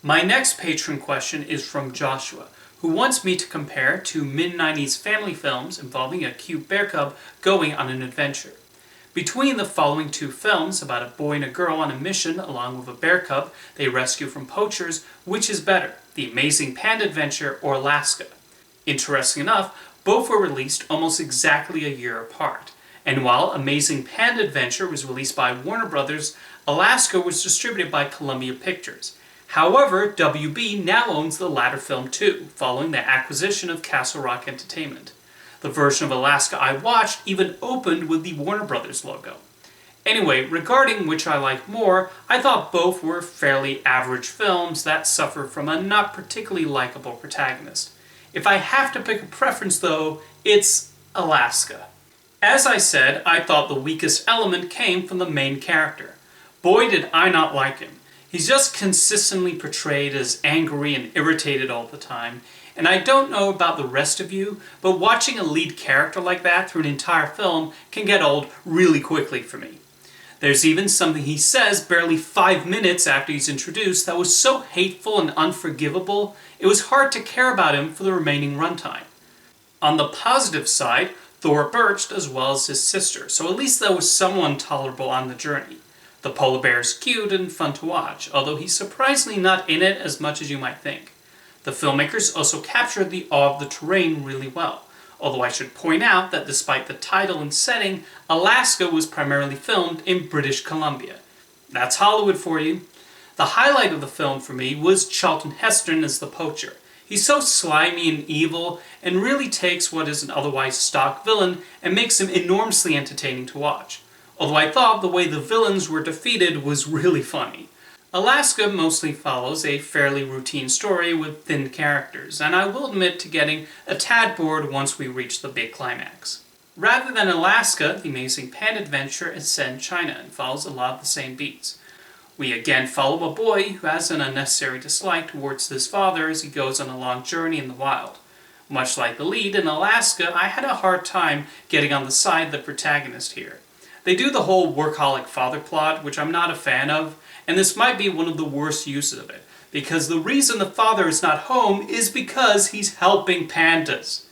My next patron question is from Joshua, who wants me to compare two mid-90s family films involving a cute bear cub going on an adventure. Between the following two films about a boy and a girl on a mission along with a bear cub they rescue from poachers, which is better, The Amazing Panda Adventure or Alaska? Interesting enough, both were released almost exactly a year apart. And while Amazing Panda Adventure was released by Warner Brothers, Alaska was distributed by Columbia Pictures. However, WB now owns the latter film too, following the acquisition of Castle Rock Entertainment. The version of Alaska I watched even opened with the Warner Brothers logo. Anyway, regarding which I like more, I thought both were fairly average films that suffer from a not particularly likable protagonist. If I have to pick a preference though, it's Alaska. As I said, I thought the weakest element came from the main character. Boy did I not like him. He's just consistently portrayed as angry and irritated all the time, and I don't know about the rest of you, but watching a lead character like that through an entire film can get old really quickly for me. There's even something he says barely 5 minutes after he's introduced that was so hateful and unforgivable, it was hard to care about him for the remaining runtime. On the positive side, Thor birched as well as his sister, so at least there was someone tolerable on the journey. The polar bear is cute and fun to watch, although he's surprisingly not in it as much as you might think. The filmmakers also captured the awe of the terrain really well, although I should point out that despite the title and setting, Alaska was primarily filmed in British Columbia. That's Hollywood for you. The highlight of the film for me was Charlton Heston as the poacher. He's so slimy and evil, and really takes what is an otherwise stock villain and makes him enormously entertaining to watch. Although I thought the way the villains were defeated was really funny. Alaska mostly follows a fairly routine story with thin characters, and I will admit to getting a tad bored once we reach the big climax. Rather than Alaska, The Amazing Panda Adventure is set in China and follows a lot of the same beats. We again follow a boy who has an unnecessary dislike towards his father as he goes on a long journey in the wild. Much like the lead in Alaska, I had a hard time getting on the side of the protagonist here. They do the whole workaholic father plot, which I'm not a fan of, and this might be one of the worst uses of it, because the reason the father is not home is because he's helping pandas.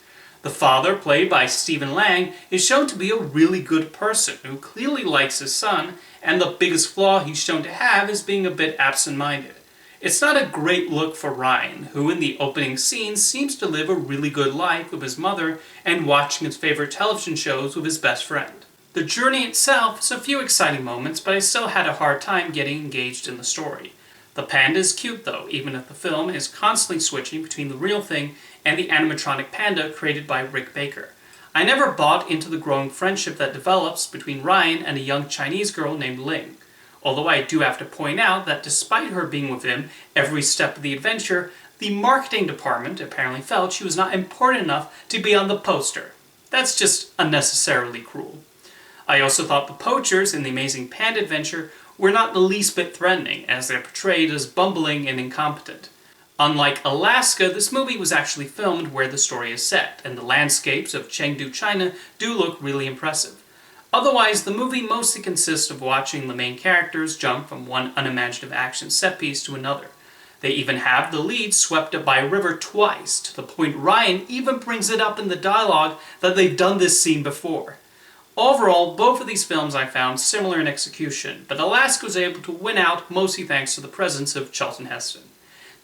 The father, played by Stephen Lang, is shown to be a really good person who clearly likes his son, and the biggest flaw he's shown to have is being a bit absent-minded. It's not a great look for Ryan, who in the opening scene seems to live a really good life with his mother and watching his favorite television shows with his best friend. The journey itself has a few exciting moments, but I still had a hard time getting engaged in the story. The panda is cute though, even if the film is constantly switching between the real thing and the animatronic panda created by Rick Baker. I never bought into the growing friendship that develops between Ryan and a young Chinese girl named Ling. Although I do have to point out that despite her being with him every step of the adventure, the marketing department apparently felt she was not important enough to be on the poster. That's just unnecessarily cruel. I also thought the poachers in The Amazing Panda Adventure were not the least bit threatening, as they're portrayed as bumbling and incompetent. Unlike Alaska, this movie was actually filmed where the story is set, and the landscapes of Chengdu, China do look really impressive. Otherwise, the movie mostly consists of watching the main characters jump from one unimaginative action set piece to another. They even have the lead swept up by a river twice, to the point Ryan even brings it up in the dialogue that they've done this scene before. Overall, both of these films I found similar in execution, but Alaska was able to win out mostly thanks to the presence of Charlton Heston.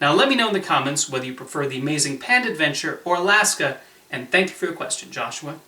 Now let me know in the comments whether you prefer The Amazing Panda Adventure or Alaska, and thank you for your question, Joshua.